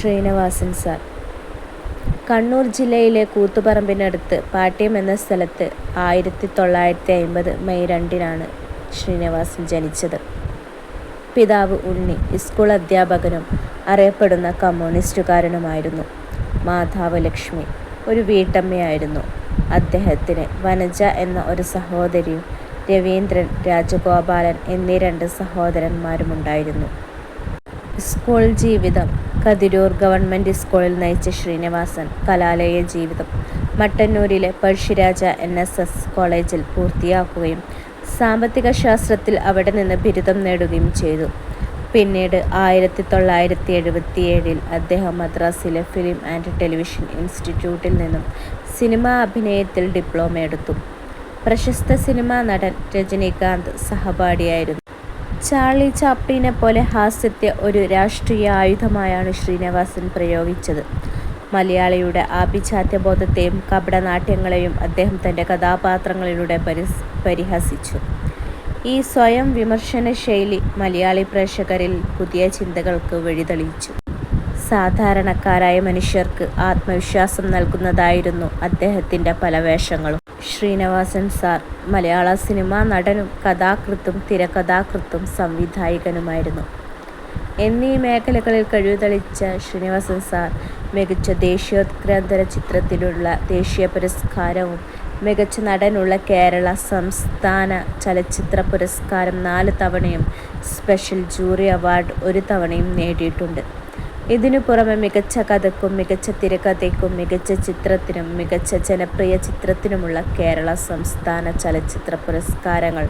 Sreenivasan sir. Kannur ജില്ലയിലെ കൂത്തുപറമ്പിനടുത്ത് പാട്യം എന്ന സ്ഥലത്ത് 1950 മെയ് 2-നാണ് ശ്രീനിവാസൻ ജനിച്ചത്. പിതാവ് ഉണ്ണി സ്കൂൾ അധ്യാപകനും അറിയപ്പെടുന്ന കമ്മ്യൂണിസ്റ്റുകാരനുമായിരുന്നു. മാതാവ് ലക്ഷ്മി ഒരു വീട്ടമ്മയായിരുന്നു. അദ്ദേഹത്തിന് വനജ എന്ന ഒരു സഹോദരിയും രവീന്ദ്രൻ, രാജഗോപാലൻ എന്നീ 2 സഹോദരന്മാരുമുണ്ടായിരുന്നു. സ്കൂൾ ജീവിതം കതിരൂർ ഗവൺമെൻറ് സ്കൂളിൽ നയിച്ച ശ്രീനിവാസൻ കലാലയ ജീവിതം മട്ടന്നൂരിലെ പഴശ്ശിരാജ NSS കോളേജിൽ പൂർത്തിയാക്കുകയും സാമ്പത്തിക ശാസ്ത്രത്തിൽ അവിടെ നിന്ന് ബിരുദം നേടുകയും ചെയ്തു. പിന്നീട് 1977 അദ്ദേഹം മദ്രാസിലെ ഫിലിം ആൻഡ് ടെലിവിഷൻ ഇൻസ്റ്റിറ്റ്യൂട്ടിൽ നിന്നും സിനിമാ അഭിനയത്തിൽ ഡിപ്ലോമ എടുത്തു. പ്രശസ്ത സിനിമാ നടൻ രജനീകാന്ത് സഹപാഠിയായിരുന്നു. ചാർലി ചാപ്ലിനെ പോലെ ഹാസ്യത്തെ ഒരു രാഷ്ട്രീയ ആയുധമായാണ് ശ്രീനിവാസൻ പ്രയോഗിച്ചത്. മലയാളിയുടെ ആഭിജാത്യബോധത്തെയും കപടനാട്യങ്ങളെയും അദ്ദേഹം തൻ്റെ കഥാപാത്രങ്ങളിലൂടെ പരിഹസിച്ചു. ഈ സ്വയം വിമർശന ശൈലി മലയാളി പ്രേക്ഷകരിൽ പുതിയ ചിന്തകൾക്ക് വഴിതെളിച്ചു. സാധാരണക്കാരായ മനുഷ്യർക്ക് ആത്മവിശ്വാസം നൽകുന്നതായിരുന്നു അദ്ദേഹത്തിൻ്റെ പല വേഷങ്ങളും. ശ്രീനിവാസൻ സാർ മലയാള സിനിമാ നടനും കഥാകൃത്തും തിരക്കഥാകൃത്തും സംവിധായകനുമായിരുന്നു. എന്നീ മേഖലകളിൽ കഴിവ് തെളിയിച്ച ശ്രീനിവാസൻ സാർ മികച്ച ദേശീയോദ്ഗ്രഥന ചിത്രത്തിനുള്ള ദേശീയ പുരസ്കാരവും മികച്ച നടനുള്ള കേരള സംസ്ഥാന ചലച്ചിത്ര പുരസ്കാരം 4 തവണയും സ്പെഷ്യൽ ജൂറി അവാർഡ് 1 തവണയും നേടിയിട്ടുണ്ട്. ഇതിനു പുറമെ മികച്ച കഥയ്ക്കും മികച്ച തിരക്കഥയ്ക്കും മികച്ച ചിത്രത്തിനും മികച്ച ജനപ്രിയ ചിത്രത്തിനുമുള്ള കേരള സംസ്ഥാന ചലച്ചിത്ര പുരസ്കാരങ്ങൾ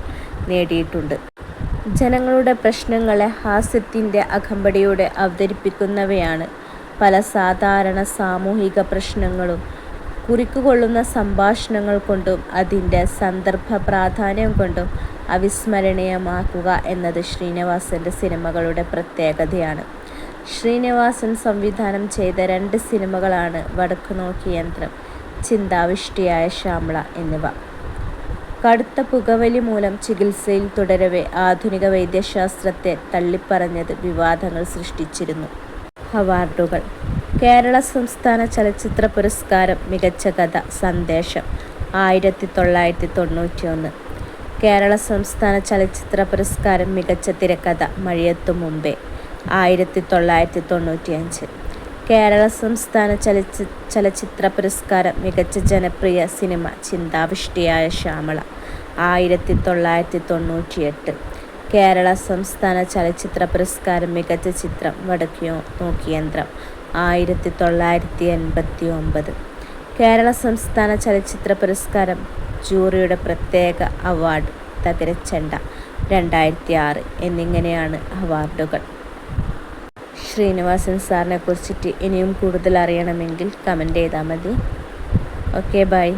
നേടിയിട്ടുണ്ട്. ജനങ്ങളുടെ പ്രശ്നങ്ങളെ ഹാസ്യത്തിൻ്റെ അകമ്പടിയോടെ അവതരിപ്പിക്കുന്നവയാണ് പല സാധാരണ സാമൂഹിക പ്രശ്നങ്ങളും കുറിക്കുകൊള്ളുന്ന സംഭാഷണങ്ങൾ കൊണ്ടും അതിൻ്റെ സന്ദർഭ പ്രാധാന്യം കൊണ്ടും അവിസ്മരണീയമാക്കുക എന്നത് ശ്രീനിവാസൻ്റെ സിനിമകളുടെ പ്രത്യേകതയാണ്. ശ്രീനിവാസൻ സംവിധാനം ചെയ്ത 2 സിനിമകളാണ് വടക്കുനോക്കി യന്ത്രം, ചിന്താവിഷ്ടിയായ ശ്യാമള എന്നിവ. കടുത്ത പുകവലി മൂലം ചികിത്സയിൽ തുടരവെ ആധുനിക വൈദ്യശാസ്ത്രത്തെ തള്ളിപ്പറഞ്ഞത് വിവാദങ്ങൾ സൃഷ്ടിച്ചിരുന്നു. അവാർഡുകൾ: കേരള സംസ്ഥാന ചലച്ചിത്ര പുരസ്കാരം മികച്ച കഥ സന്ദേശം 1991. കേരള സംസ്ഥാന ചലച്ചിത്ര പുരസ്കാരം മികച്ച തിരക്കഥ മഴയത്തു മുമ്പേ 1995. കേരള സംസ്ഥാന ചലച്ചിത്ര പുരസ്കാരം മികച്ച ജനപ്രിയ സിനിമ ചിന്താവിഷ്ടിയായ ശ്യാമള 1998. കേരള സംസ്ഥാന ചലച്ചിത്ര പുരസ്കാരം മികച്ച ചിത്രം വടക്കുനോക്കി യന്ത്രം 1989. കേരള സംസ്ഥാന ചലച്ചിത്ര പുരസ്കാരം ജൂറിയുടെ പ്രത്യേക അവാർഡ് തകരച്ചെണ്ട 2006 എന്നിങ്ങനെയാണ് അവാർഡുകൾ. ശ്രീനിവാസൻ സാറിനെ കുറിച്ചിട്ട് ഇനിയും കൂടുതൽ അറിയണമെങ്കിൽ കമൻറ്റ് ചെയ്താൽ മതി. Okay, by.